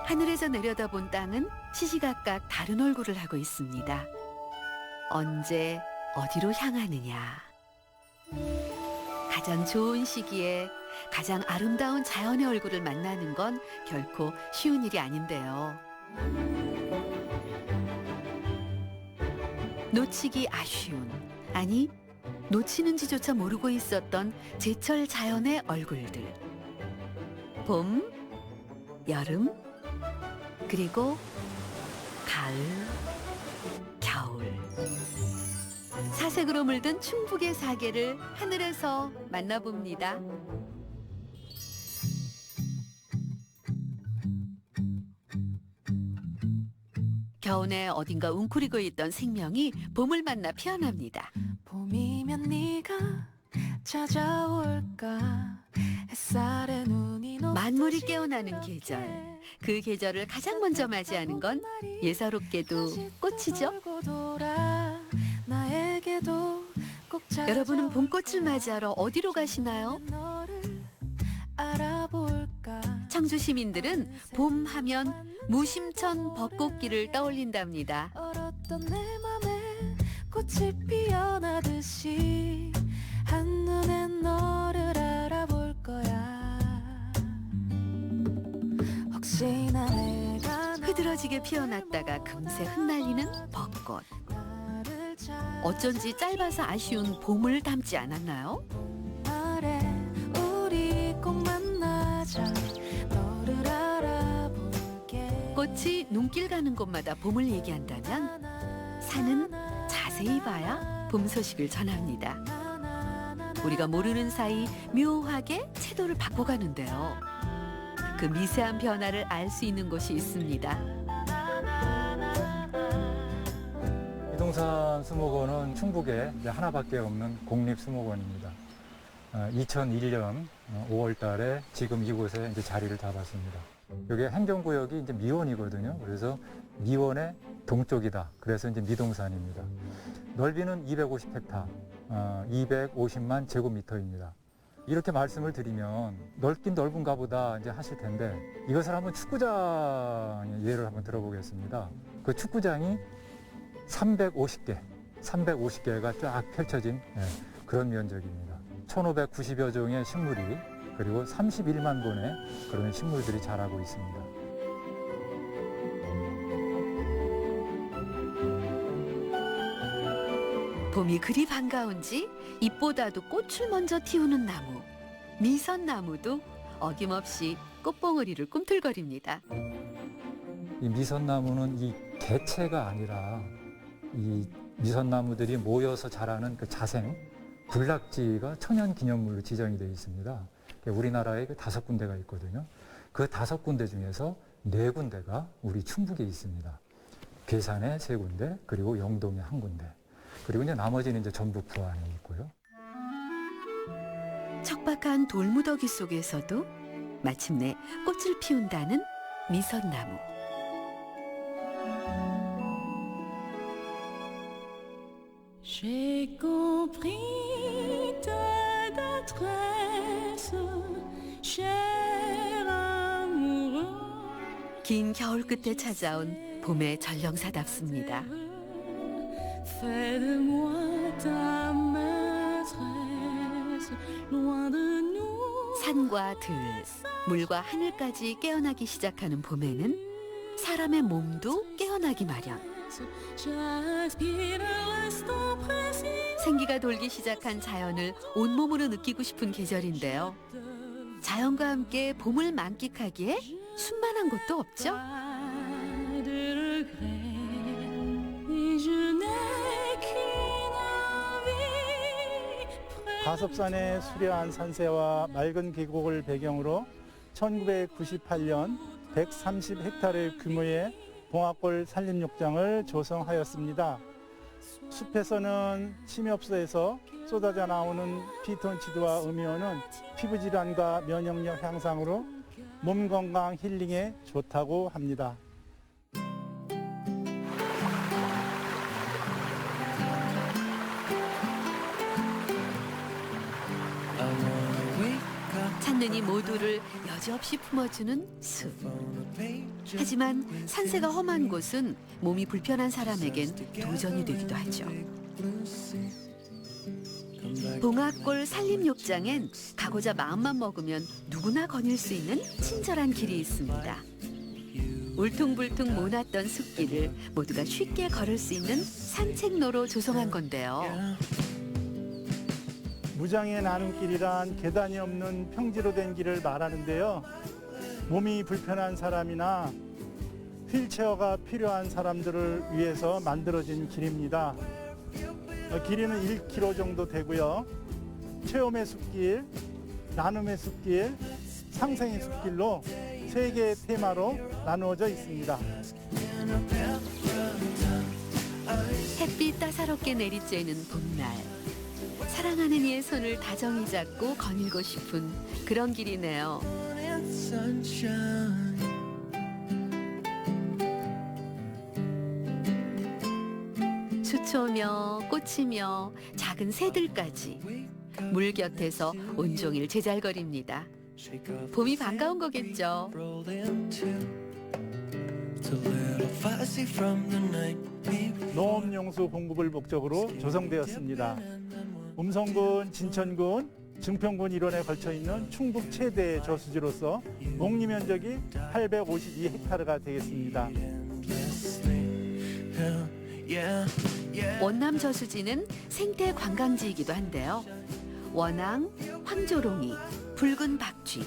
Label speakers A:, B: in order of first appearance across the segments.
A: 하늘에서 내려다본 땅은 시시각각 다른 얼굴을 하고 있습니다. 언제 어디로 향하느냐. 가장 좋은 시기에 가장 아름다운 자연의 얼굴을 만나는 건 결코 쉬운 일이 아닌데요. 놓치기 아쉬운, 아니 놓치는지조차 모르고 있었던 제철 자연의 얼굴들. 봄, 여름, 그리고 가을, 겨울. 사색으로 물든 충북의 사계를 하늘에서 만나봅니다. 겨우내 어딘가 웅크리고 있던 생명이 봄을 만나 피어납니다.
B: 봄이면 네가 찾아올까 햇살에 눈이
A: 만물이 깨어나는 계절. 그 계절을 가장 먼저 맞이하는 건 예사롭게도 꽃이죠. 여러분은 봄꽃을 맞이하러 어디로 가시나요? 청주 시민들은 봄 하면 무심천 벚꽃길을 떠올린답니다.
B: 얼었던 내 맘에 꽃이 피어나듯이 한눈에 너를 알아볼 거야. 혹시나 내가
A: 흐드러지게 피어났다가 금세 흩날리는 벚꽃. 어쩐지 짧아서 아쉬운 봄을 담지 않았나요?
B: 말해 우리 꼭 만나자. 너를 알아볼게.
A: 꽃이 눈길 가는 곳마다 봄을 얘기한다면 산은 자세히 봐야 봄 소식을 전합니다. 우리가 모르는 사이 묘하게 채도를 바꿔가는데요. 그 미세한 변화를 알 수 있는 곳이 있습니다.
C: 이동산 수목원은 충북에 하나밖에 없는 공립수목원입니다. 2001년 5월 달에 지금 이곳에 이제 자리를 잡았습니다. 여기 행정구역이 이제 미원이거든요. 그래서 미원의 동쪽이다. 그래서 이제 미동산입니다. 넓이는 250헥타, 250만 제곱미터입니다. 이렇게 말씀을 드리면 넓긴 넓은가 보다 이제 하실 텐데 이것을 한번 축구장의 예를 한번 들어보겠습니다. 그 축구장이 350개가 쫙 펼쳐진 그런 면적입니다. 1590여 종의 식물이 그리고 31만 본의 그런 식물들이 자라고 있습니다.
A: 봄이 그리 반가운지 잎보다도 꽃을 먼저 틔우는 나무, 미선나무도 어김없이 꽃봉오리를 꿈틀거립니다.
C: 이 미선나무는 이 개체가 아니라 이 미선나무들이 모여서 자라는 그 자생, 군락지가 천연기념물로 지정이 되어 있습니다. 우리나라에 그 5군데가 있거든요. 그 5군데 중에서 4군데가 우리 충북에 있습니다. 괴산에 3군데, 그리고 영동에 1군데. 그리고 이제 나머지는 이제 전부 부안에 있고요.
A: 척박한 돌무더기 속에서도 마침내 꽃을 피운다는 미선나무.
B: J'ai compris ta détresse, cher amoureux.
A: 긴 겨울 끝에 찾아온 봄의 전령사답습니다.
B: Fais de moi ta maîtresse, loin de nous.
A: 산과 들, 물과 하늘까지 깨어나기 시작하는 봄에는 사람의 몸도 깨어나기 마련.
B: J'aspire l'instant précis.
A: 생기가 돌기 시작한 자연을 온몸으로 느끼고 싶은 계절인데요. 자연과 함께 봄을 만끽하기에 순만한 곳도 없죠.
B: De regret, et je n'ai qu'une envie.
D: 가섭산의 수려한 산세와 맑은 계곡을 배경으로 1998년 130헥타르 규모의 봉화골 산림욕장을 조성하였습니다. 숲에서는 침엽소에서 쏟아져 나오는 피톤치드와 음이온은 피부질환과 면역력 향상으로 몸 건강 힐링에 좋다고 합니다.
A: 찾는 이 모두를 여지없이 품어주는 숲. 하지만 산세가 험한 곳은 몸이 불편한 사람에겐 도전이 되기도 하죠. 봉화골 산림욕장엔 가고자 마음만 먹으면 누구나 거닐 수 있는 친절한 길이 있습니다. 울퉁불퉁 모났던 숲길을 모두가 쉽게 걸을 수 있는 산책로로 조성한 건데요.
D: 무장의 나눔길이란 계단이 없는 평지로 된 길을 말하는데요. 몸이 불편한 사람이나 휠체어가 필요한 사람들을 위해서 만들어진 길입니다. 길이는 1km 정도 되고요. 체험의 숲길, 나눔의 숲길, 상생의 숲길로 3개의 테마로 나누어져 있습니다.
A: 햇빛 따사롭게 내리쬐는 봄날. 사랑하는 이의 손을 다정히 잡고 거닐고 싶은 그런 길이네요. 수초며 꽃이며 작은 새들까지 물 곁에서 온종일 제잘거립니다. 봄이 반가운 거겠죠.
D: 농업용수 공급을 목적으로 조성되었습니다. 음성군, 진천군, 증평군 일원에 걸쳐 있는 충북 최대 저수지로서 목리 면적이 852헥타르가 되겠습니다.
A: 원남 저수지는 생태 관광지이기도 한데요. 원앙, 황조롱이, 붉은 박쥐.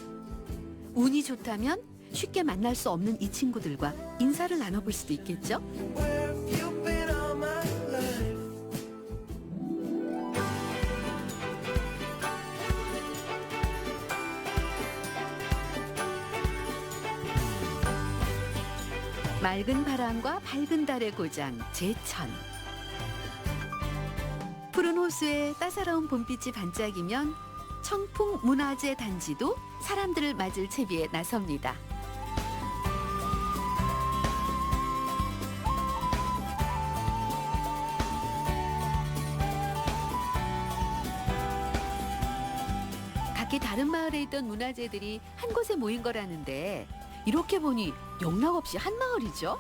A: 운이 좋다면 쉽게 만날 수 없는 이 친구들과 인사를 나눠볼 수도 있겠죠? 맑은 바람과 밝은 달의 고장 제천. 푸른 호수에 따사로운 봄빛이 반짝이면 청풍 문화재 단지도 사람들을 맞을 채비에 나섭니다. 각기 다른 마을에 있던 문화재들이 한 곳에 모인 거라는데 이렇게 보니 영락없이 한 마을이죠.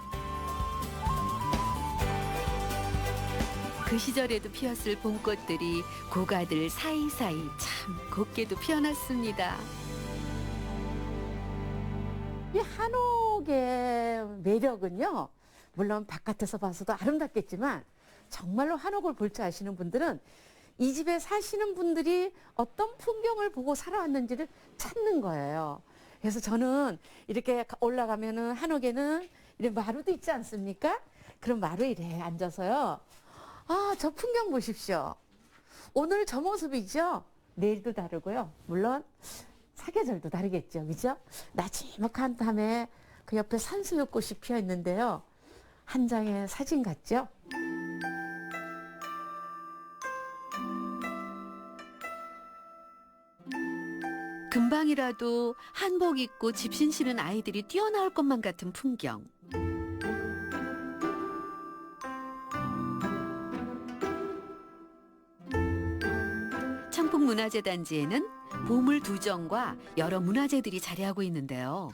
A: 그 시절에도 피었을 봄꽃들이 고가들 사이사이 참 곱게도 피어났습니다.
E: 이 한옥의 매력은요, 물론 바깥에서 봐서도 아름답겠지만 정말로 한옥을 볼 줄 아시는 분들은 이 집에 사시는 분들이 어떤 풍경을 보고 살아왔는지를 찾는 거예요. 그래서 저는 이렇게 올라가면은 한옥에는 이렇게 마루도 있지 않습니까? 그런 마루에 이렇게 앉아서요. 아, 저 풍경 보십시오. 오늘 저 모습이죠? 내일도 다르고요. 물론 사계절도 다르겠죠. 그죠? 나지막한 밤에 그 옆에 산수유꽃이 피어 있는데요. 한 장의 사진 같죠?
A: 금방이라도 한복 입고 집신 실은 아이들이 뛰어나올 것만 같은 풍경. 청풍문화재 단지에는 보물 2정과 여러 문화재들이 자리하고 있는데요.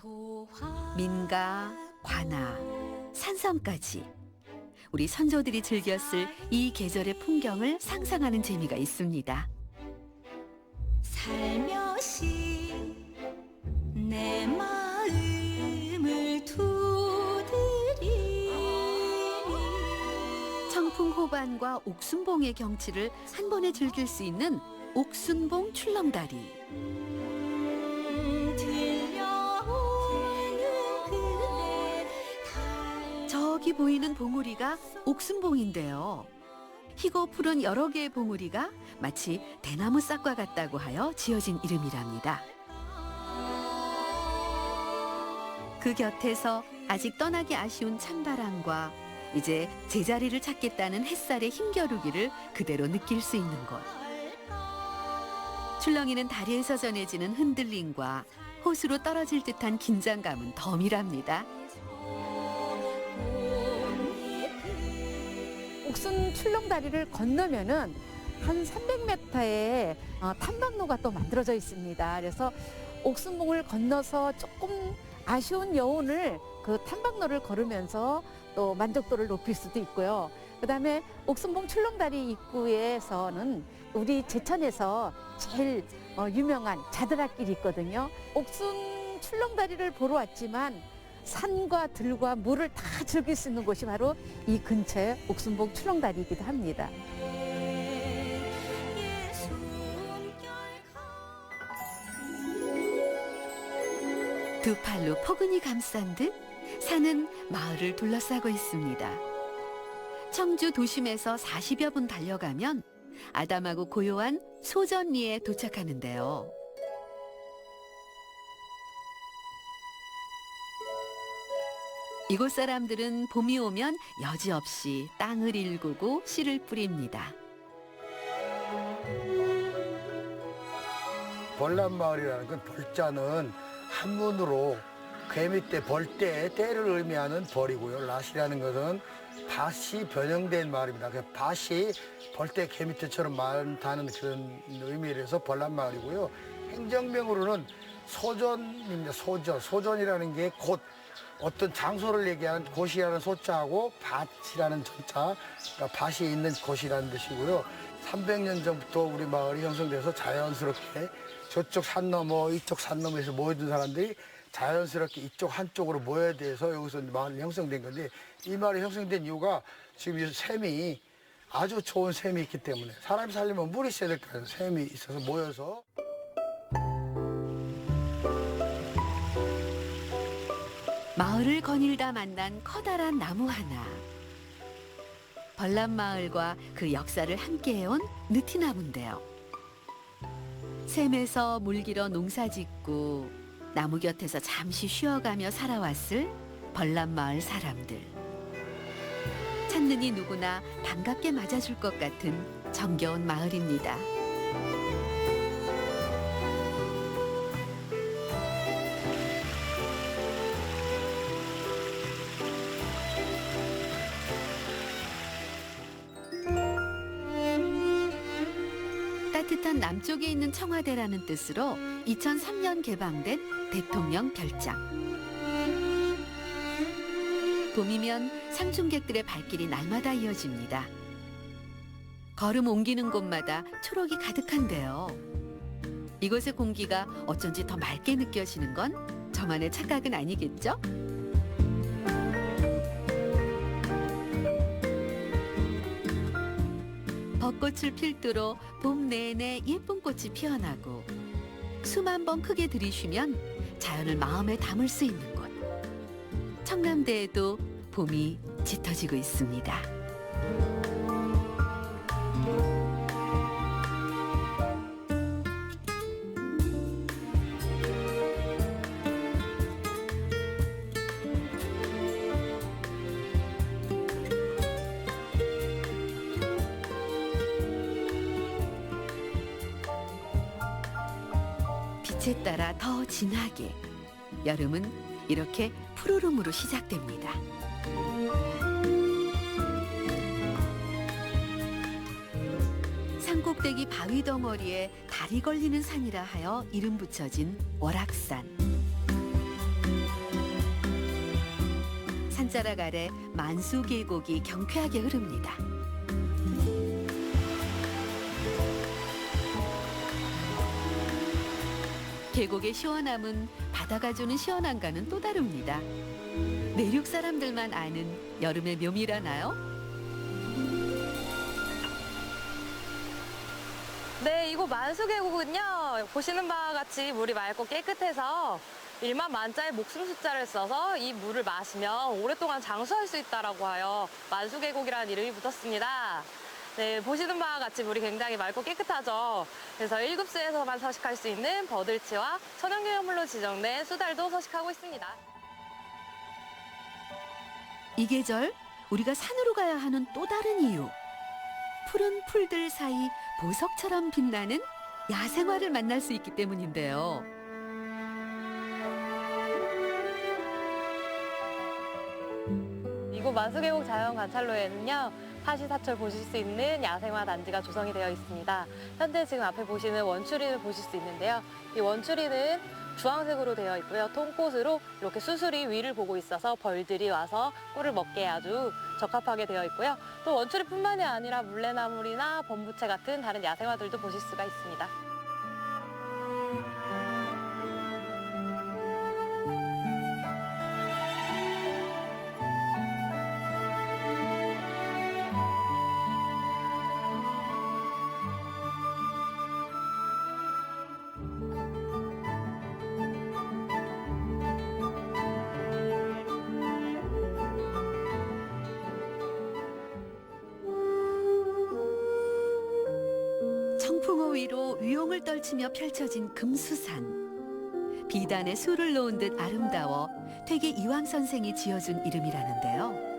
A: 민가, 관아, 산섬까지 우리 선조들이 즐겼을 이 계절의 풍경을 상상하는 재미가 있습니다.
B: 살며시 내 마음을 두드리니
A: 청풍 호반과 옥순봉의 경치를 한 번에 즐길 수 있는 옥순봉 출렁다리.
B: 들려오는 그대
A: 저기 보이는 봉우리가 옥순봉인데요. 희고 푸른 여러 개의 봉우리가 마치 대나무 싹과 같다고 하여 지어진 이름이랍니다. 그 곁에서 아직 떠나기 아쉬운 찬바람과 이제 제자리를 찾겠다는 햇살의 힘겨루기를 그대로 느낄 수 있는 곳. 출렁이는 다리에서 전해지는 흔들림과 호수로 떨어질 듯한 긴장감은 덤이랍니다.
E: 옥순 출렁다리를 건너면은 한 300m의 탐방로가 또 만들어져 있습니다. 그래서 옥순봉을 건너서 조금 아쉬운 여운을 그 탐방로를 걸으면서 또 만족도를 높일 수도 있고요. 그다음에 옥순봉 출렁다리 입구에서는 우리 제천에서 제일 유명한 자드락길이 있거든요. 옥순 출렁다리를 보러 왔지만 산과 들과 물을 다 즐길 수 있는 곳이 바로 이 근처의 옥순봉 출렁다리이기도 합니다.
A: 두 팔로 포근히 감싼 듯 산은 마을을 둘러싸고 있습니다. 청주 도심에서 40여 분 달려가면 아담하고 고요한 소전리에 도착하는데요. 이곳 사람들은 봄이 오면 여지없이 땅을 일구고 씨를 뿌립니다.
F: 벌란마을이라는 건 벌자는 한문으로 개미떼 벌떼 때를 의미하는 벌이고요. 랏이라는 것은 밭이 변형된 말입니다. 그 밭이 벌떼 개미떼처럼 많다는 그런 의미에서 벌란마을이고요. 행정명으로는 소전입니다. 소전이라는 게 곧 어떤 장소를 얘기하는 곳이라는 소자하고 밭이라는 전자, 그러니까 밭이 있는 곳이라는 뜻이고요. 300년 전부터 우리 마을이 형성돼서 자연스럽게 저쪽 산 너머 이쪽 산 너머에서 모여든 사람들이 자연스럽게 이쪽 한쪽으로 모여야 돼서 여기서 마을이 형성된 건데, 이 마을이 형성된 이유가 지금 이 샘이 아주 좋은 샘이 있기 때문에, 사람이 살려면 물이 있어야 될 거예요. 샘이 있어서 모여서.
A: 마을을 거닐다 만난 커다란 나무 하나. 벌란마을과 그 역사를 함께해온 느티나무인데요. 샘에서 물길어 농사짓고 나무 곁에서 잠시 쉬어가며 살아왔을 벌란마을 사람들. 찾는 이 누구나 반갑게 맞아줄 것 같은 정겨운 마을입니다. 따뜻한 남쪽에 있는 청와대라는 뜻으로 2003년 개방된 대통령 별장. 봄이면 상중객들의 발길이 날마다 이어집니다. 걸음 옮기는 곳마다 초록이 가득한데요. 이곳의 공기가 어쩐지 더 맑게 느껴지는 건 저만의 착각은 아니겠죠? 벚꽃을 필두로 봄 내내 예쁜 꽃이 피어나고 수만 번 크게 들이쉬면 자연을 마음에 담을 수 있는 곳. 청남대에도 봄이 짙어지고 있습니다. 빛에 따라 더 진하게 여름은 이렇게 푸르름으로 시작됩니다. 산꼭대기 바위 덩어리에 달이 걸리는 산이라 하여 이름 붙여진 월악산. 산자락 아래 만수 계곡이 경쾌하게 흐릅니다. 계곡의 시원함은 바다가 주는 시원함과는 또 다릅니다. 내륙 사람들만 아는 여름의 묘미라나요?
G: 네, 이곳 만수계곡은요, 보시는 바와 같이 물이 맑고 깨끗해서 1만 만자의 목숨 숫자를 써서 이 물을 마시면 오랫동안 장수할 수 있다라고 하여 만수계곡이라는 이름이 붙었습니다. 네, 보시는 바와 같이 물이 굉장히 맑고 깨끗하죠. 그래서 1급수에서만 서식할 수 있는 버들치와 천연기념물로 지정된 수달도 서식하고 있습니다.
A: 이 계절 우리가 산으로 가야 하는 또 다른 이유. 푸른 풀들 사이 보석처럼 빛나는 야생화를 만날 수 있기 때문인데요.
G: 이곳 만수계곡 자연관찰로에는요, 사시사철 보실 수 있는 야생화 단지가 조성이 되어 있습니다. 현재 지금 앞에 보시는 원추리를 보실 수 있는데요. 이 원추리는 주황색으로 되어 있고요. 통꽃으로 이렇게 수술이 위를 보고 있어서 벌들이 와서 꿀을 먹게 아주 적합하게 되어 있고요. 또 원추리뿐만이 아니라 물레나물이나 범부채 같은 다른 야생화들도 보실 수가 있습니다.
A: 청풍호 위로 위용을 떨치며 펼쳐진 금수산. 비단에 술을 놓은 듯 아름다워 퇴계 이황 선생이 지어준 이름이라는데요.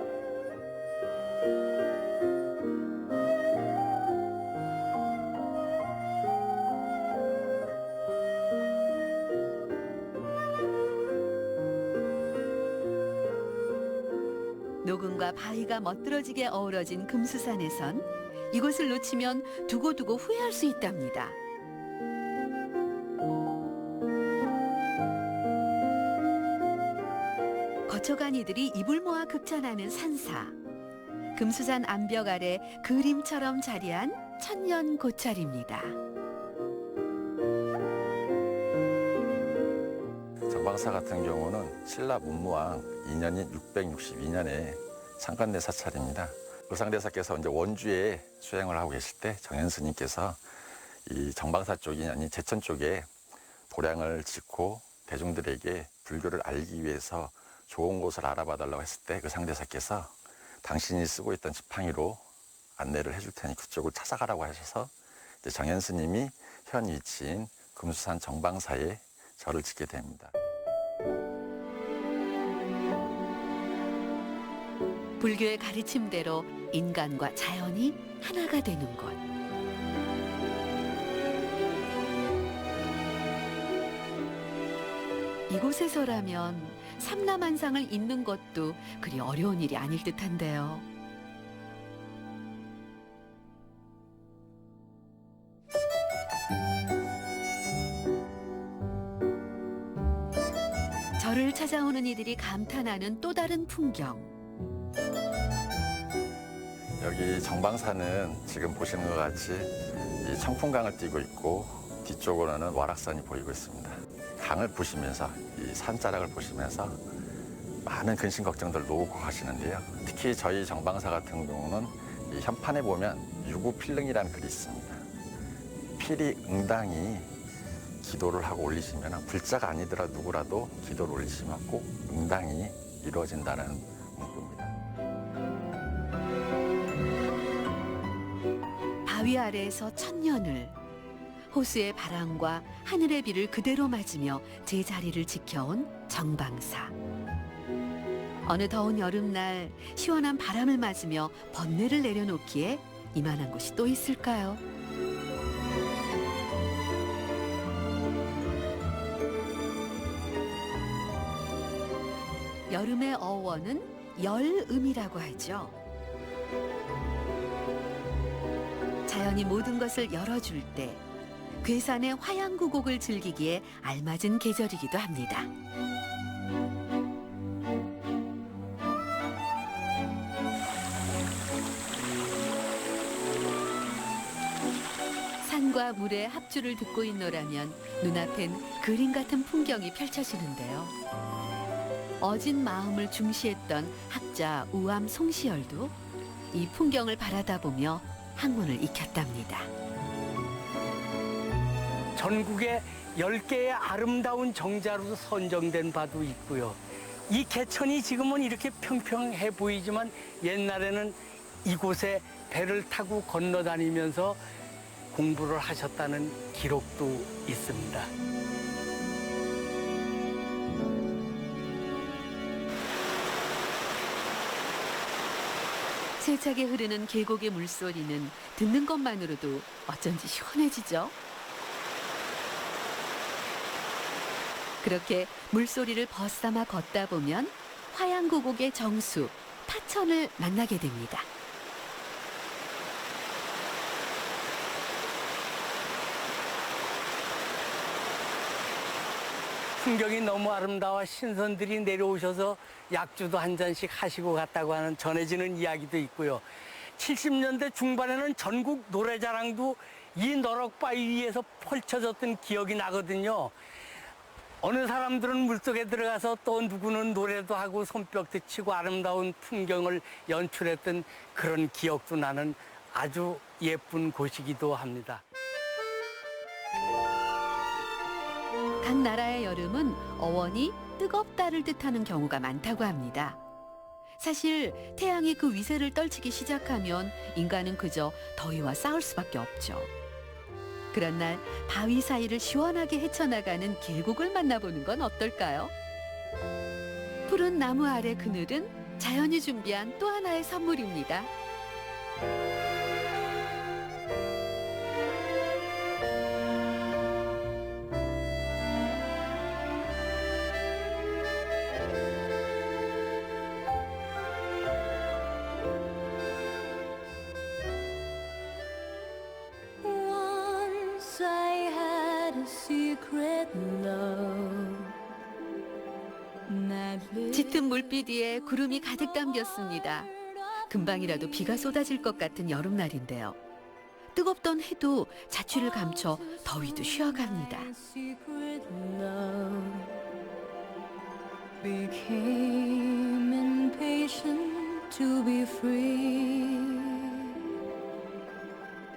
A: 노근과 바위가 멋들어지게 어우러진 금수산에선 이곳을 놓치면 두고두고 후회할 수 있답니다. 거쳐간 이들이 입을 모아 극찬하는 산사. 금수산 암벽 아래 그림처럼 자리한 천년 고찰입니다.
H: 정방사 같은 경우는 신라 문무왕 2년인 662년에 창건대 사찰입니다. 의상대사께서 이제 원주에 수행을 하고 계실 때 정현 스님께서 이 정방사 쪽이 아닌 제천 쪽에 도량을 짓고 대중들에게 불교를 알기 위해서 좋은 곳을 알아봐 달라고 했을 때 의상대사께서 당신이 쓰고 있던 지팡이로 안내를 해줄 테니 그쪽을 찾아가라고 하셔서 이제 정현 스님이 현 위치인 금수산 정방사에 절을 짓게 됩니다.
A: 불교의 가르침대로 인간과 자연이 하나가 되는 곳. 이곳에서라면 삼라만상을 잇는 것도 그리 어려운 일이 아닐 듯한데요. 절을 찾아오는 이들이 감탄하는 또 다른 풍경.
H: 여기 정방사는 지금 보시는 것 같이 이 청풍강을 띄고 있고 뒤쪽으로는 와락산이 보이고 있습니다. 강을 보시면서 이 산자락을 보시면서 많은 근심 걱정들 놓고 가시는데요. 특히 저희 정방사 같은 경우는 이 현판에 보면 유구필릉이라는 글이 있습니다. 필이 응당이 기도를 하고 올리시면 불자가 아니더라 누구라도 기도를 올리시면 꼭 응당이 이루어진다는 문구입니다.
A: 바위 아래에서 천년을, 호수의 바람과 하늘의 비를 그대로 맞으며 제자리를 지켜온 정방사. 어느 더운 여름날 시원한 바람을 맞으며 번뇌를 내려놓기에 이만한 곳이 또 있을까요? 여름의 어원은 열음이라고 하죠. 자연이 모든 것을 열어줄 때 괴산의 화양구곡을 즐기기에 알맞은 계절이기도 합니다. 산과 물의 합주를 듣고 있노라면 눈앞엔 그림 같은 풍경이 펼쳐지는데요. 어진 마음을 중시했던 학자 우암 송시열도 이 풍경을 바라다 보며 학문을 익혔답니다.
I: 전국에 10개의 아름다운 정자로 선정된 바도 있고요. 이 개천이 지금은 이렇게 평평해 보이지만 옛날에는 이곳에 배를 타고 건너다니면서 공부를 하셨다는 기록도 있습니다.
A: 세차게 흐르는 계곡의 물소리는 듣는 것만으로도 어쩐지 시원해지죠. 그렇게 물소리를 벗삼아 걷다 보면 화양구곡의 정수, 타천을 만나게 됩니다.
I: 풍경이 너무 아름다워 신선들이 내려오셔서 약주도 한 잔씩 하시고 갔다고 하는 전해지는 이야기도 있고요. 70년대 중반에는 전국 노래자랑도 이 너럭바위 위에서 펼쳐졌던 기억이 나거든요. 어느 사람들은 물속에 들어가서 또 누구는 노래도 하고 손뼉도 치고 아름다운 풍경을 연출했던 그런 기억도 나는 아주 예쁜 곳이기도 합니다.
A: 각 나라의 여름은 어원이 뜨겁다를 뜻하는 경우가 많다고 합니다. 사실 태양이 그 위세를 떨치기 시작하면 인간은 그저 더위와 싸울 수밖에 없죠. 그런 날 바위 사이를 시원하게 헤쳐나가는 계곡을 만나보는 건 어떨까요? 푸른 나무 아래 그늘은 자연이 준비한 또 하나의 선물입니다.
B: Once I had a secret love that lived
A: 짙은 물빛 위에 구름이 가득 담겼습니다. 금방이라도 비가 쏟아질 것 같은 여름날인데요. 뜨겁던 해도 자취를 감춰 더위도 쉬어갑니다.
B: secret love became impatient to be free.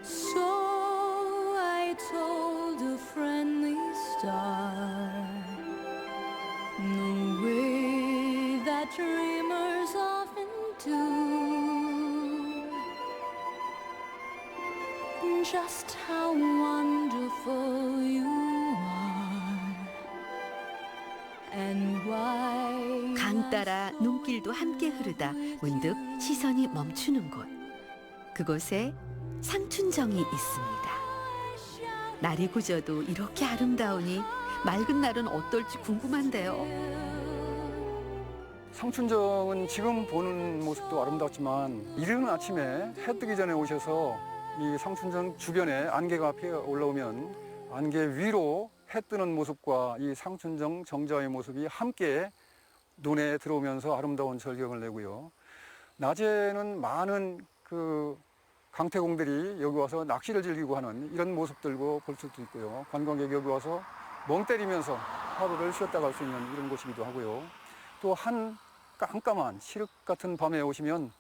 B: So I told a friendly star the way that dreamers often do. Just how wonderful you are and why
A: 강 따라 눈길도 함께 흐르다 문득 시선이 멈추는 곳. 그곳에 상춘정이 있습니다. 날이 굳어도 이렇게 아름다우니 맑은 날은 어떨지 궁금한데요.
J: 상춘정은 지금 보는 모습도 아름답지만 이른 아침에 해 뜨기 전에 오셔서 이 상춘정 주변에 안개가 피어 올라오면 안개 위로 해 뜨는 모습과 이 상춘정 정자의 모습이 함께 눈에 들어오면서 아름다운 절경을 내고요. 낮에는 많은 그 강태공들이 여기 와서 낚시를 즐기고 하는 이런 모습들도 볼 수도 있고요. 관광객이 여기 와서 멍 때리면서 하루를 쉬었다 갈 수 있는 이런 곳이기도 하고요. 또 한 깜깜한 칠흑 같은 밤에 오시면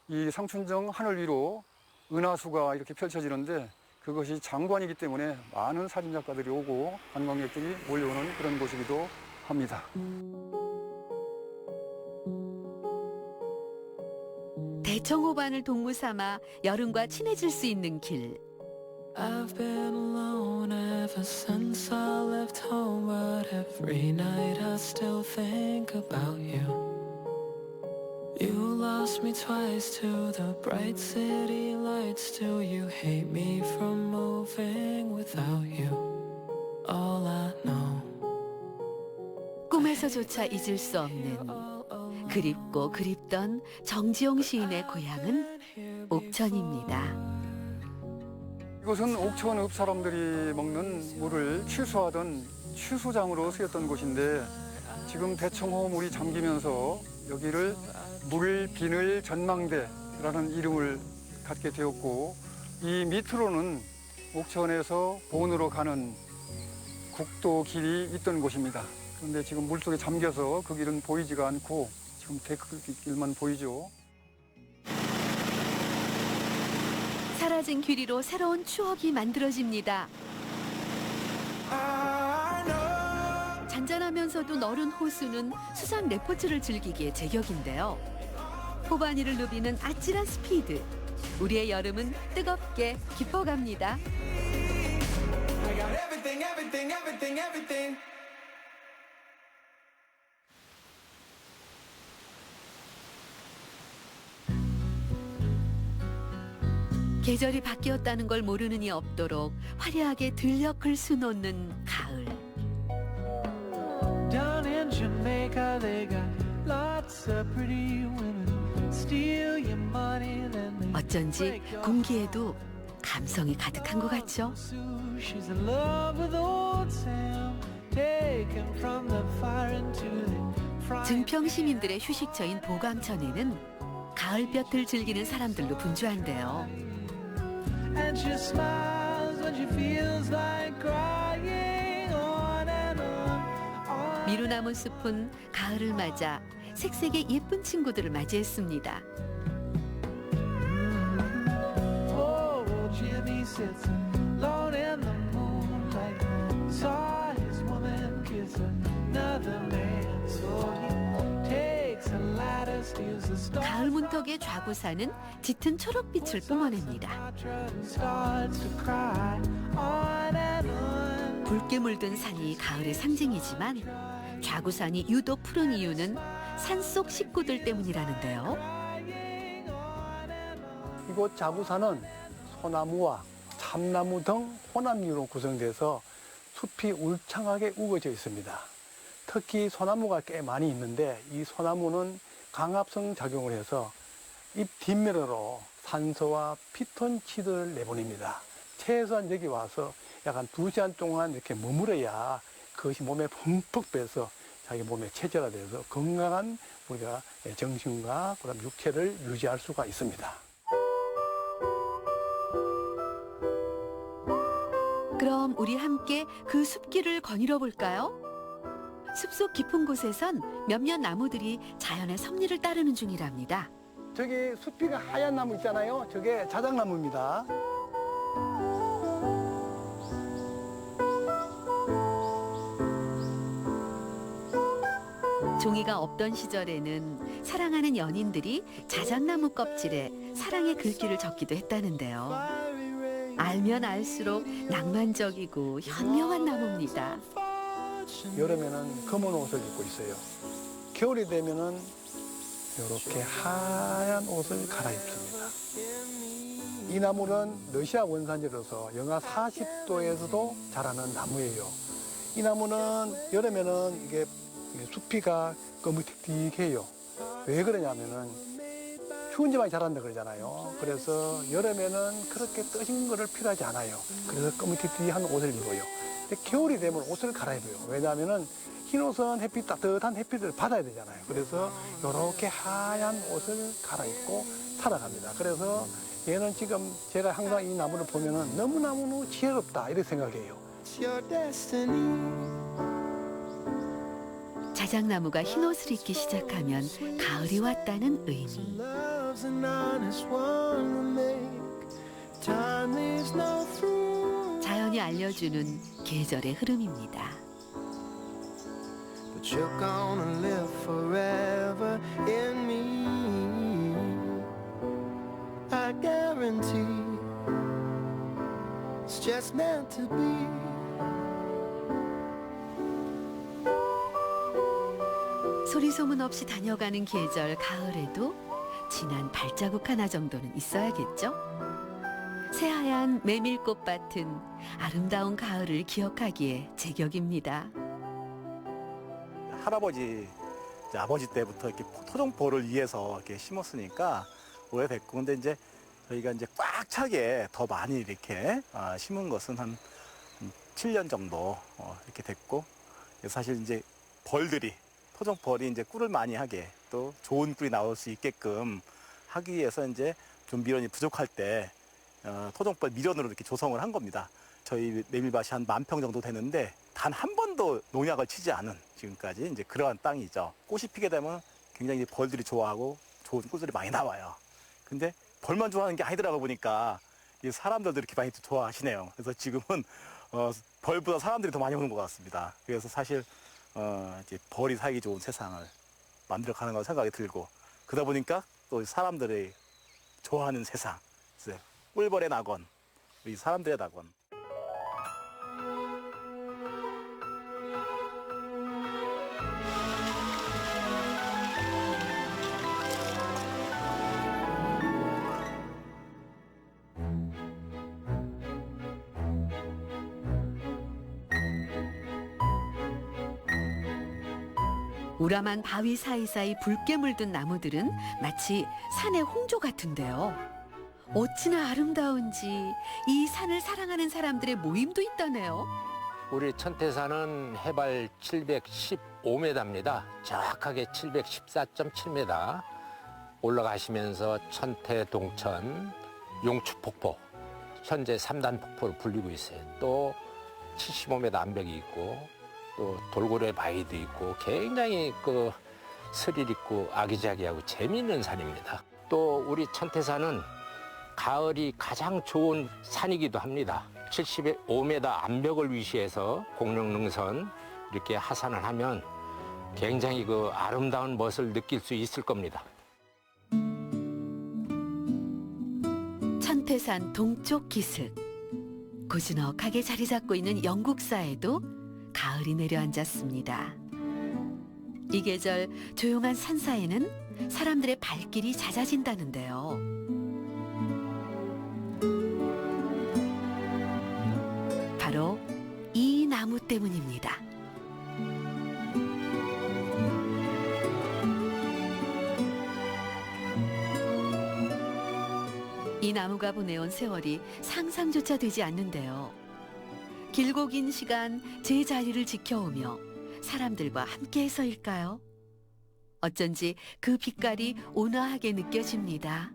J: 이 상춘정 하늘 위로 은하수가 이렇게 펼쳐지는데 그것이 장관이기 때문에 많은 사진작가들이 오고 관광객들이 몰려오는 그런 곳이기도 합니다.
A: 대청호반을 동무 삼아 여름과 친해질 수 있는 길.
K: I've been alone ever since I left home, but every night I still think about you. You lost me twice to the bright city lights. Do you hate me from moving without you? All I know.
A: 꿈에서조차 잊을 수 없는 그립고 그립던 정지용 시인의 고향은 옥천입니다.
J: 이곳은 옥천 읍 사람들이 먹는 물을 취수하던 취수장으로 쓰였던 곳인데 지금 대청호 물이 잠기면서 여기를 물비늘 전망대라는 이름을 갖게 되었고 이 밑으로는 옥천에서 본으로 가는 국도 길이 있던 곳입니다. 그런데 지금 물속에 잠겨서 그 길은 보이지가 않고 지금 데크길만 보이죠.
A: 사라진 길 위로 새로운 추억이 만들어집니다. 잔잔하면서도 너른 호수는 수상 레포츠를 즐기기에 제격인데요. 호반이를 누비는 아찔한 스피드. 우리의 여름은 뜨겁게 깊어갑니다. 계절이 바뀌었다는 걸 모르는 이 없도록 화려하게 들녘을 수놓는 가을.
K: Down in Jamaica they got lots of pretty women. Steal your money then they
A: 어쩐지 공기에도 감성이 가득한 것 같죠?
K: She's in love with old Sam. taken from the fire into the frying
A: 증평 시민들의 휴식처인 보강천에는 가을볕을 즐기는 사람들로 분주한데요.
K: and she smiles when she feels like crying on and on.
A: 미루나무 숲은 가을을 맞아 색색의 예쁜 친구들을 맞이했습니다.
K: Oh, Jimmy sits alone in the moonlight. Saw his woman kiss another man, so he takes a ladder, steals the stars.
A: 가을 문턱의 좌구산은 짙은 초록빛을 뿜어냅니다.
K: Starts to cry on and on.
A: 붉게 물든 산이 가을의 상징이지만 좌구산이 유독 푸른 이유는 산속 식구들 때문이라는데요.
L: 이곳 자구산은 소나무와 참나무 등 혼합류로 구성돼서 숲이 울창하게 우거져 있습니다. 특히 소나무가 꽤 많이 있는데 이 소나무는 강압성 작용을 해서 잎 뒷면으로 산소와 피톤치드를 내보냅니다. 최소한 여기 와서 약간 2시간 동안 이렇게 머물어야 그것이 몸에 흠뻑 배서 자기 몸에 체제가 돼서 건강한 우리가 정신과 그다음 육체를 유지할 수가 있습니다.
A: 그럼 우리 함께 그 숲길을 거닐어 볼까요? 숲속 깊은 곳에선 몇몇 나무들이 자연의 섭리를 따르는 중이랍니다.
L: 저기 숲이가 하얀 나무 있잖아요. 저게 자작나무입니다.
A: 종이가 없던 시절에는 사랑하는 연인들이 자작나무 껍질에 사랑의 글귀를 적기도 했다는데요. 알면 알수록 낭만적이고 현명한 나무입니다.
L: 여름에는 검은 옷을 입고 있어요. 겨울이 되면은 이렇게 하얀 옷을 갈아입습니다. 이 나무는 러시아 원산지로서 영하 40도에서도 자라는 나무예요. 이 나무는 여름에는 이게 숲이가 거무틱틱해요. 왜 그러냐면은 추운 지방에 자란다 그러잖아요. 그래서 여름에는 그렇게 뜨신 거를 필요하지 않아요. 그래서 거무틱틱한 옷을 입어요. 근데 겨울이 되면 옷을 갈아입어요. 왜냐하면은 흰 옷은 햇빛, 따뜻한 햇빛을 받아야 되잖아요. 그래서 이렇게 하얀 옷을 갈아입고 살아갑니다. 그래서 얘는 지금 제가 항상 이 나무를 보면은 너무너무 지혜롭다 이렇게 생각해요.
K: It's your destiny.
A: 자작나무가 흰옷을 입기 시작하면 가을이 왔다는 의미.
K: Love's an honest one to make. Time leaves no fruit.
A: 자연이 알려주는 계절의 흐름입니다.
K: But you're gonna live forever in me. I guarantee it's just meant to be.
A: 소리 소문 없이 다녀가는 계절 가을에도 진한 발자국 하나 정도는 있어야겠죠? 새하얀 메밀꽃밭은 아름다운 가을을 기억하기에 제격입니다.
M: 할아버지, 이제 아버지 때부터 이렇게 토종벌을 위해서 이렇게 심었으니까 오래됐고, 근데 이제 저희가 이제 꽉 차게 더 많이 이렇게 심은 것은 한 7년 정도 이렇게 됐고, 사실 이제 벌들이 토종벌이 이제 꿀을 많이 하게 또 좋은 꿀이 나올 수 있게끔 하기 위해서 이제 좀 밀원이 부족할 때 토종벌 밀원으로 이렇게 조성을 한 겁니다. 저희 메밀밭이 한 10,000평 정도 되는데 단 한 번도 농약을 치지 않은 지금까지 이제 그러한 땅이죠. 꽃이 피게 되면 굉장히 벌들이 좋아하고 좋은 꿀들이 많이 나와요. 근데 벌만 좋아하는 게 아니더라고 보니까 이 사람들도 이렇게 많이 좋아하시네요. 그래서 지금은 벌보다 사람들이 더 많이 오는 것 같습니다. 그래서 사실 이제 벌이 살기 좋은 세상을 만들어 가는 거라고 생각이 들고, 그러다 보니까 또 사람들이 좋아하는 세상, 꿀벌의 낙원, 우리 사람들의 낙원.
A: 우람한 바위 사이사이 붉게 물든 나무들은 마치 산의 홍조 같은데요. 어찌나 아름다운지 이 산을 사랑하는 사람들의 모임도 있다네요.
N: 우리 천태산은 해발 715m입니다. 정확하게 714.7m 올라가시면서 천태, 동천, 용추폭포 현재 3단 폭포로 불리고 있어요. 또 75m 암벽이 있고 또 돌고래 바위도 있고 굉장히 그 스릴 있고 아기자기하고 재미있는 산입니다. 또 우리 천태산은 가을이 가장 좋은 산이기도 합니다. 75m 암벽을 위시해서 공룡능선 이렇게 하산을 하면 굉장히 그 아름다운 멋을 느낄 수 있을 겁니다.
A: 천태산 동쪽 기슭. 고즈넉하게 자리 잡고 있는 영국사에도 가을이 내려앉았습니다. 이 계절 조용한 산사에는 사람들의 발길이 잦아진다는데요. 바로 이 나무 때문입니다. 이 나무가 보내온 세월이 상상조차 되지 않는데요. 길고 긴 시간 제 자리를 지켜오며 사람들과 함께해서일까요? 어쩐지 그 빛깔이 온화하게 느껴집니다.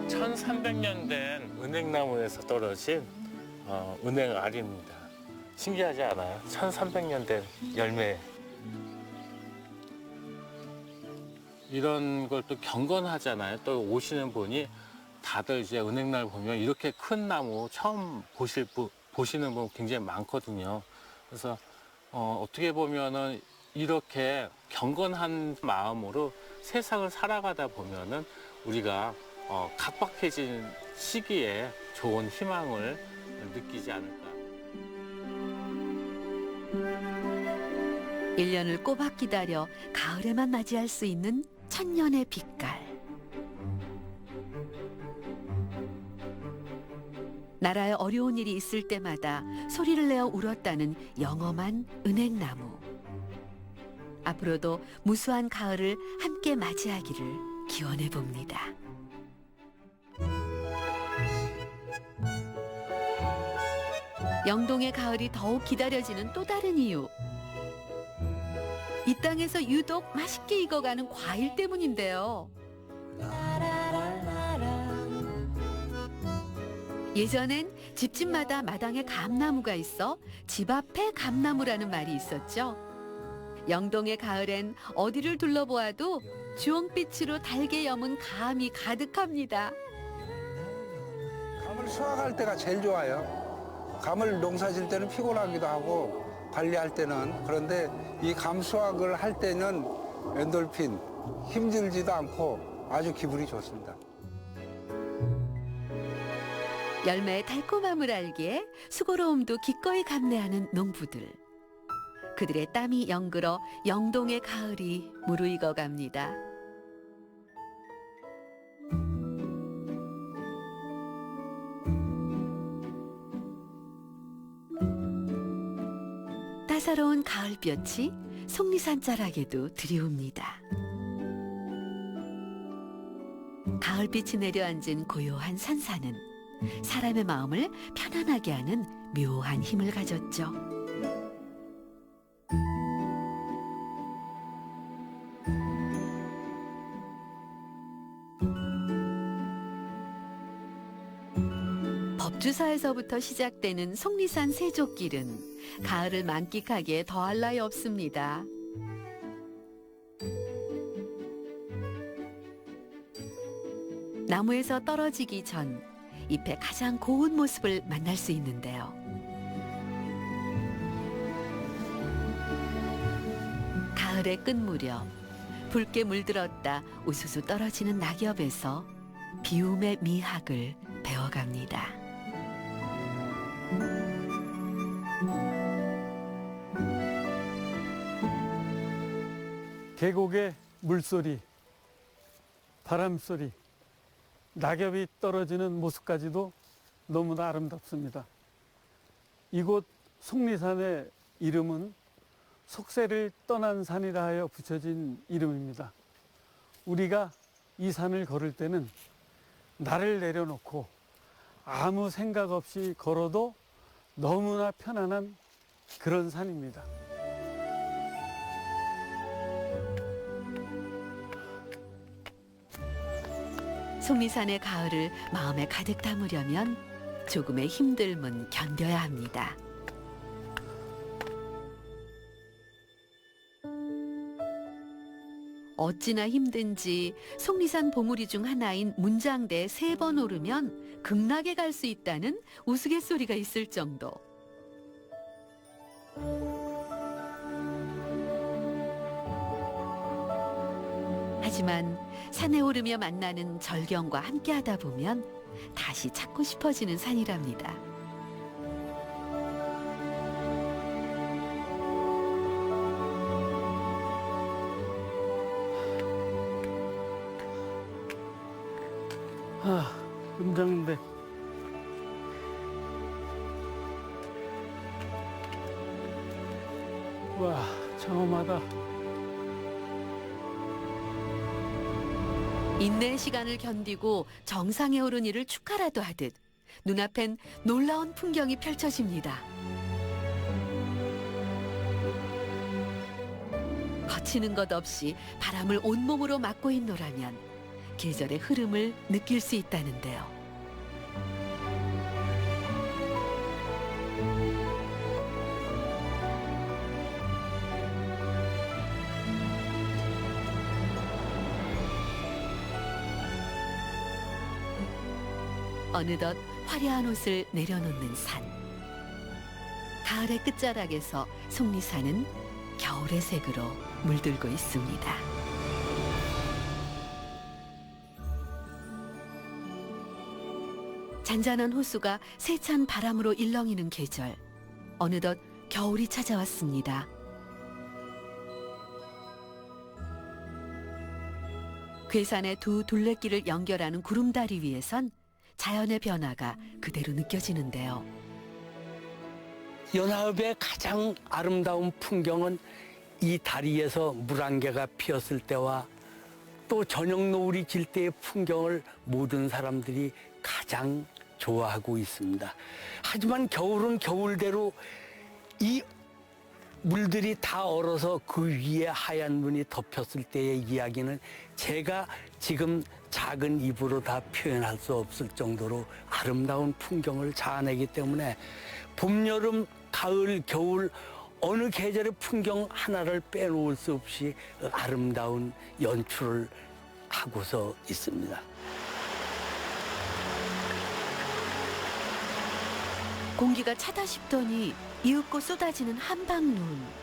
O: 1300년 된 은행나무에서 떨어진 은행알입니다. 신기하지 않아요? 1300년 된 열매. 이런 걸 또 경건하잖아요. 또 오시는 분이 다들 이제 은행날 보면 이렇게 큰 나무 처음 보시는 분 굉장히 많거든요. 그래서 어떻게 보면은 이렇게 경건한 마음으로 세상을 살아가다 보면은 우리가 각박해진 시기에 좋은 희망을 느끼지 않을까.
A: 1년을 꼬박 기다려 가을에만 맞이할 수 있는 천년의 빛깔. 나라에 어려운 일이 있을 때마다 소리를 내어 울었다는 영험한 은행나무. 앞으로도 무수한 가을을 함께 맞이하기를 기원해 봅니다. 영동의 가을이 더욱 기다려지는 또 다른 이유. 이 땅에서 유독 맛있게 익어가는 과일 때문인데요. 예전엔 집집마다 마당에 감나무가 있어 집 앞에 감나무라는 말이 있었죠. 영동의 가을엔 어디를 둘러보아도 주홍빛으로 달게 여문 감이 가득합니다.
P: 감을 수확할 때가 제일 좋아요. 감을 농사질 때는 피곤하기도 하고 관리할 때는. 그런데 이 감 수확을 할 때는 엔돌핀, 힘들지도 않고 아주 기분이 좋습니다.
A: 열매의 달콤함을 알기에 수고로움도 기꺼이 감내하는 농부들. 그들의 땀이 연글어 영동의 가을이 무르익어 갑니다. 따사로운 가을볕이 속리산 자락에도 드리웁니다. 가을빛이 내려앉은 고요한 산사는 사람의 마음을 편안하게 하는 묘한 힘을 가졌죠. 법주사에서부터 시작되는 속리산 세족길은 가을을 만끽하기에 더할 나위 없습니다. 나무에서 떨어지기 전 잎의 가장 고운 모습을 만날 수 있는데요. 가을의 끝 무렵 붉게 물들었다 우수수 떨어지는 낙엽에서 비움의 미학을 배워갑니다.
D: 계곡의 물소리, 바람소리, 낙엽이 떨어지는 모습까지도 너무나 아름답습니다. 이곳 속리산의 이름은 속세를 떠난 산이라 하여 붙여진 이름입니다. 우리가 이 산을 걸을 때는 나를 내려놓고 아무 생각 없이 걸어도 너무나 편안한 그런 산입니다.
A: 속리산의 가을을 마음에 가득 담으려면 조금의 힘듦은 견뎌야 합니다. 어찌나 힘든지 속리산 봉우리 중 하나인 문장대에 3번 오르면 극락에 갈 수 있다는 우스갯소리가 있을 정도. 하지만 산에 오르며 만나는 절경과 함께하다 보면 다시 찾고 싶어지는 산이랍니다.
D: 문장대. 와, 장엄하다.
A: 인내의 시간을 견디고 정상에 오른 이를 축하라도 하듯 눈앞엔 놀라운 풍경이 펼쳐집니다. 거치는 것 없이 바람을 온몸으로 맞고 있노라면 계절의 흐름을 느낄 수 있다는데요. 어느덧 화려한 옷을 내려놓는 산. 가을의 끝자락에서 속리산은 겨울의 색으로 물들고 있습니다. 잔잔한 호수가 세찬 바람으로 일렁이는 계절. 어느덧 겨울이 찾아왔습니다. 괴산의 두 둘레길을 연결하는 구름다리 위에선 자연의 변화가 그대로 느껴지는데요.
I: 연합의 가장 아름다운 풍경은 이 다리에서 물안개가 피었을 때와 또 저녁 노을이 질 때의 풍경을 모든 사람들이 가장 좋아하고 있습니다. 하지만 겨울은 겨울대로 이 물들이 다 얼어서 그 위에 하얀 눈이 덮였을 때의 이야기는 제가 지금 작은 입으로 다 표현할 수 없을 정도로 아름다운 풍경을 자아내기 때문에 봄, 여름, 가을, 겨울 어느 계절의 풍경 하나를 빼놓을 수 없이 아름다운 연출을 하고서 있습니다.
A: 공기가 차다 싶더니 이윽고 쏟아지는 한방눈.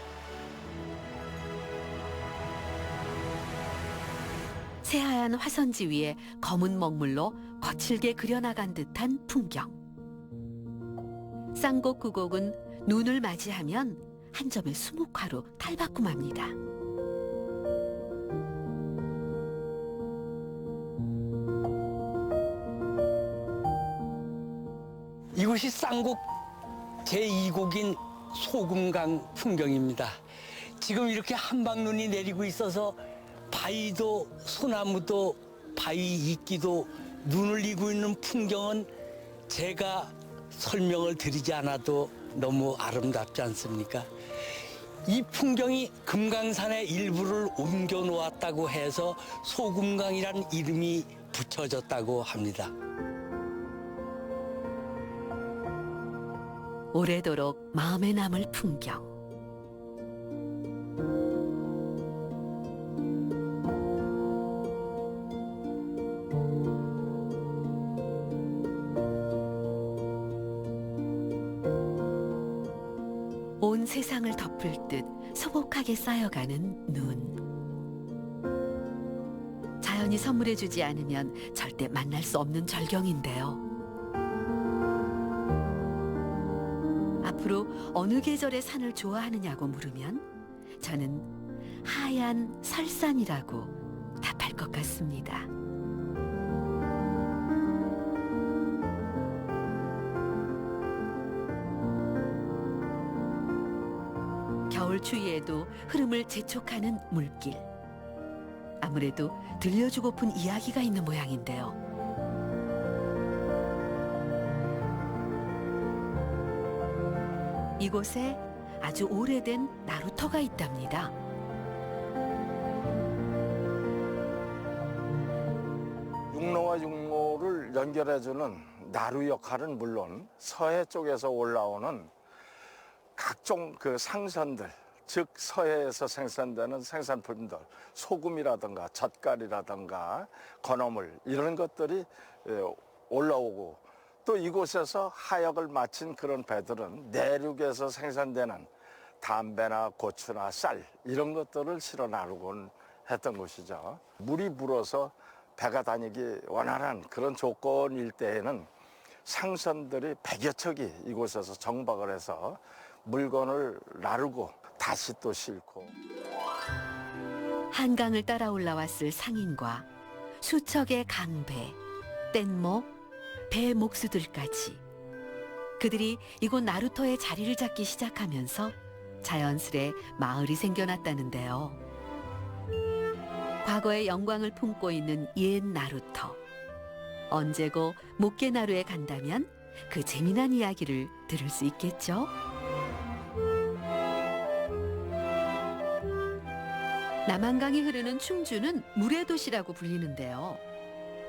A: 새하얀 화선지 위에 검은 먹물로 거칠게 그려나간 듯한 풍경. 쌍곡구곡은 눈을 맞이하면 한 점의 수묵화로 탈바꿈합니다.
I: 이곳이 쌍곡 제2곡인 소금강 풍경입니다. 지금 이렇게 한방눈이 내리고 있어서 바위도 소나무도 바위 이끼도 눈을 이고 있는 풍경은 제가 설명을 드리지 않아도 너무 아름답지 않습니까? 이 풍경이 금강산의 일부를 옮겨 놓았다고 해서 소금강이란 이름이 붙여졌다고 합니다.
A: 오래도록 마음에 남을 풍경. 온 세상을 덮을 듯 소복하게 쌓여가는 눈. 자연이 선물해주지 않으면 절대 만날 수 없는 절경인데요. 앞으로 어느 계절의 산을 좋아하느냐고 물으면 저는 하얀 설산이라고 답할 것 같습니다. 겨울 추위에도 흐름을 재촉하는 물길. 아무래도 들려주고픈 이야기가 있는 모양인데요. 이곳에 아주 오래된 나루터가 있답니다.
Q: 육로와 육로를 연결해주는 나루 역할은 물론 서해 쪽에서 올라오는 각종 그 상선들, 즉 서해에서 생산되는 생산품들, 소금이라든가 젓갈이라든가 건어물 이런 것들이 올라오고, 또 이곳에서 하역을 마친 그런 배들은 내륙에서 생산되는 담배나 고추나 쌀 이런 것들을 실어 나르곤 했던 것이죠. 물이 불어서 배가 다니기 원활한 그런 조건일 때에는 상선들이 100여 척이 이곳에서 정박을 해서 물건을 나르고 다시 또 싣고.
A: 한강을 따라 올라왔을 상인과 수척의 강배, 뗏목, 배 목수들까지 그들이 이곳 나루터에 자리를 잡기 시작하면서 자연스레 마을이 생겨났다는데요. 과거의 영광을 품고 있는 옛 나루터. 언제고 목계나루에 간다면 그 재미난 이야기를 들을 수 있겠죠. 남한강이 흐르는 충주는 물의 도시라고 불리는데요.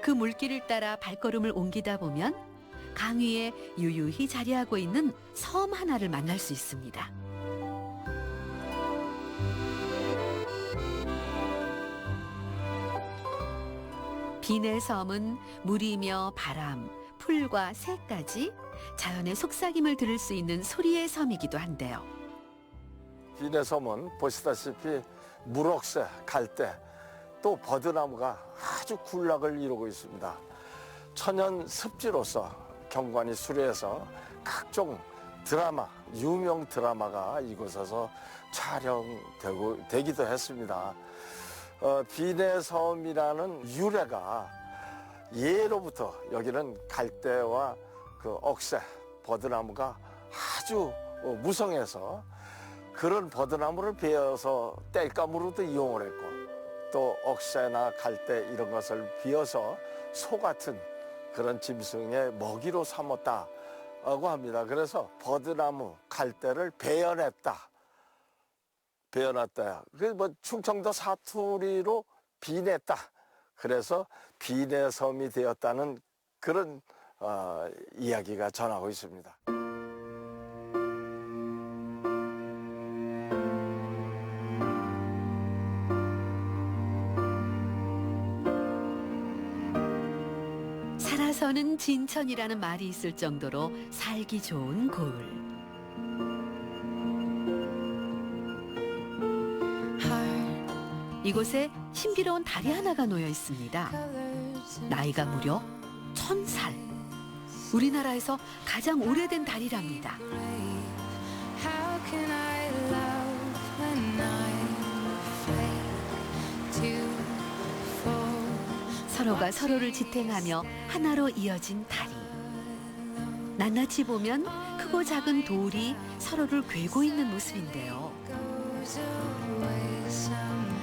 A: 그 물길을 따라 발걸음을 옮기다 보면 강 위에 유유히 자리하고 있는 섬 하나를 만날 수 있습니다. 비내 섬은 물이며 바람, 풀과 새까지 자연의 속삭임을 들을 수 있는 소리의 섬이기도 한데요.
Q: 비내 섬은 보시다시피 물억새, 갈대, 또 버드나무가 아주 군락을 이루고 있습니다. 천연 습지로서 경관이 수려해서 각종 드라마, 유명 드라마가 이곳에서 촬영되기도 했습니다. 비내섬이라는 유래가 예로부터 여기는 갈대와 그 억새, 버드나무가 아주 무성해서 그런 버드나무를 베어서 땔감으로도 이용을 했고, 또 억새나 갈대 이런 것을 베어서 소 같은 그런 짐승의 먹이로 삼았다고 합니다. 그래서 버드나무, 갈대를 베어냈다. 그 뭐 충청도 사투리로 비냈다. 그래서 비내섬이 되었다는 그런 이야기가 전하고 있습니다.
A: 살아서는 진천이라는 말이 있을 정도로 살기 좋은 고을. 이곳에 신비로운 다리 하나가 놓여 있습니다. 나이가 무려 1000살. 우리나라에서 가장 오래된 다리랍니다. 서로가 서로를 지탱하며 하나로 이어진 다리. 낱낱이 보면 크고 작은 돌이 서로를 괴고 있는 모습인데요.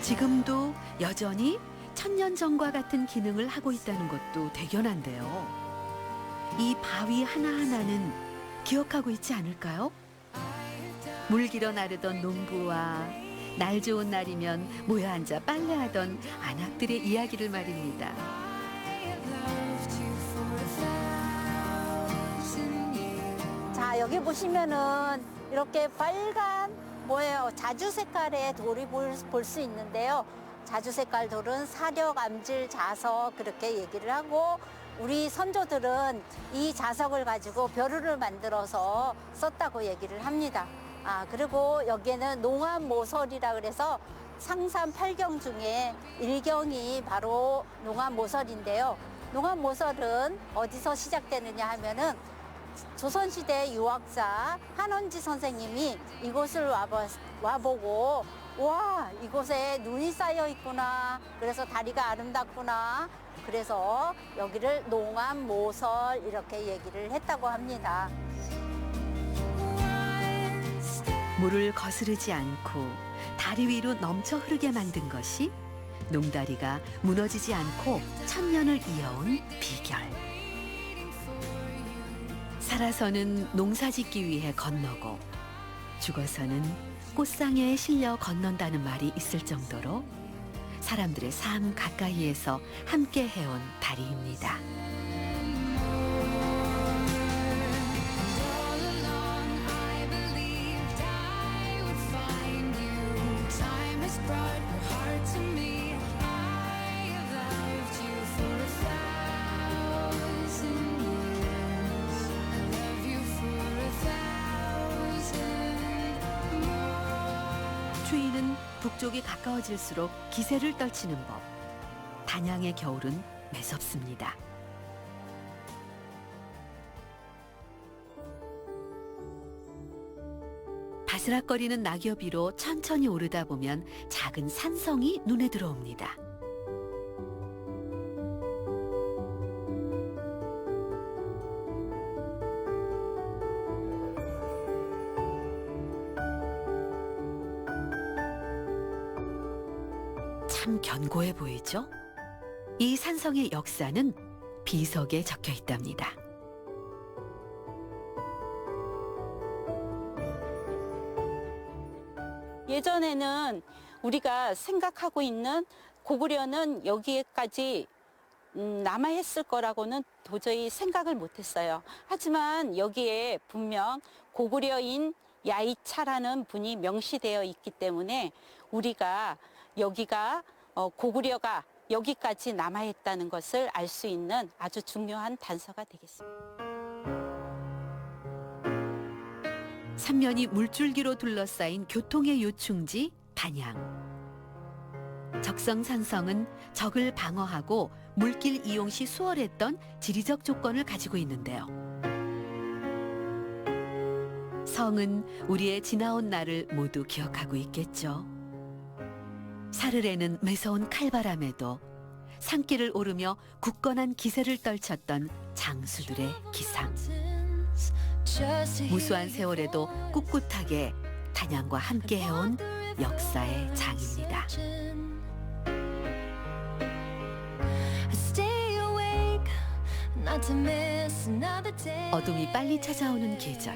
A: 지금도 여전히 천년 전과 같은 기능을 하고 있다는 것도 대견한데요. 이 바위 하나하나는 기억하고 있지 않을까요? 물 길어 나르던 농부와 날 좋은 날이면 모여 앉아 빨래하던 아낙들의 이야기를 말입니다.
R: 자, 여기 보시면은 이렇게 빨간 뭐예요? 자주 색깔의 돌이 볼 수 있는데요. 자주 색깔 돌은 사력, 암질, 자석 그렇게 얘기를 하고, 우리 선조들은 이 자석을 가지고 벼루를 만들어서 썼다고 얘기를 합니다. 그리고 여기에는 농암모설이라 그래서 상삼 8경 중에 1경이 바로 농암모설인데요. 농암모설은 어디서 시작되느냐 하면은 조선시대 유학자 한원지 선생님이 이곳을 와보고, 와, 이곳에 눈이 쌓여 있구나. 그래서 다리가 아름답구나. 그래서 여기를 농암모설 이렇게 얘기를 했다고 합니다.
A: 물을 거스르지 않고 다리 위로 넘쳐 흐르게 만든 것이 농다리가 무너지지 않고 천년을 이어온 비결. 살아서는 농사짓기 위해 건너고 죽어서는 꽃상에 실려 건넌다는 말이 있을 정도로 사람들의 삶 가까이에서 함께 해온 다리입니다. 추위는 북쪽이 가까워질수록 기세를 떨치는 법. 단양의 겨울은 매섭습니다. 바스락거리는 낙엽 위로 천천히 오르다 보면 작은 산성이 눈에 들어옵니다. 참 견고해 보이죠? 이 산성의 역사는 비석에 적혀 있답니다.
S: 예전에는 우리가 생각하고 있는 고구려는 여기에까지 남아있을 거라고는 도저히 생각을 못했어요. 하지만 여기에 분명 고구려인 야이차라는 분이 명시되어 있기 때문에 우리가 여기가 고구려가 여기까지 남아있다는 것을 알 수 있는 아주 중요한 단서가 되겠습니다.
A: 삼면이 물줄기로 둘러싸인 교통의 요충지 단양. 적성산성은 적을 방어하고 물길 이용 시 수월했던 지리적 조건을 가지고 있는데요. 성은 우리의 지나온 날을 모두 기억하고 있겠죠. 사르래는 매서운 칼바람에도 산길을 오르며 굳건한 기세를 떨쳤던 장수들의 기상. 무수한 세월에도 꿋꿋하게 단양과 함께 해온 역사의 장입니다. 어둠이 빨리 찾아오는 계절.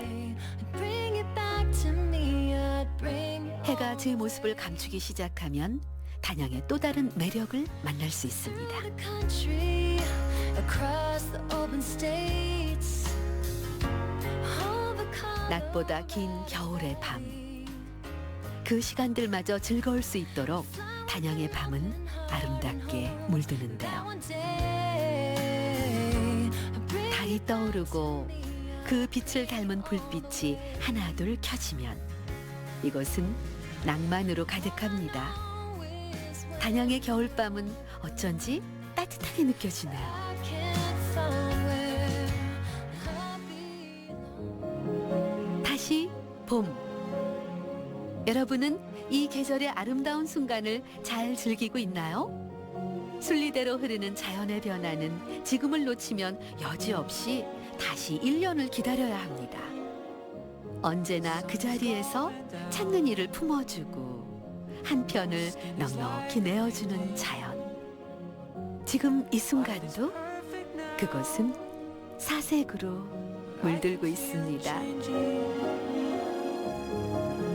A: 해가 제 모습을 감추기 시작하면 단양의 또 다른 매력을 만날 수 있습니다. 낮보다 긴 겨울의 밤. 그 시간들마저 즐거울 수 있도록 단양의 밤은 아름답게 물드는데요. 달이 떠오르고 그 빛을 닮은 불빛이 하나둘 켜지면 이곳은 낭만으로 가득합니다. 단양의 겨울밤은 어쩐지 따뜻하게 느껴지네요. 다시 봄. 여러분은 이 계절의 아름다운 순간을 잘 즐기고 있나요? 순리대로 흐르는 자연의 변화는 지금을 놓치면 여지없이 다시 1년을 기다려야 합니다. 언제나 그 자리에서 찾는 이를 품어주고 한편을 넉넉히 내어주는 자연. 지금 이 순간도 그곳은 사색으로 물들고 있습니다.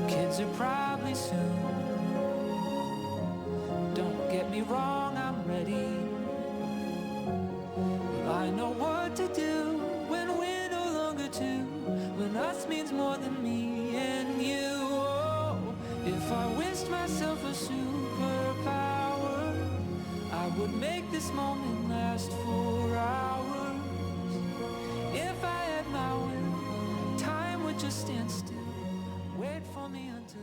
K: Kids are probably soon. Don't get me wrong, I'm ready. I know what to do when we're no longer two. When us means more than me and you. Oh, if I wished myself a superpower, I would make this moment last for hours. If I had my will, time would just stand still. Wait for me until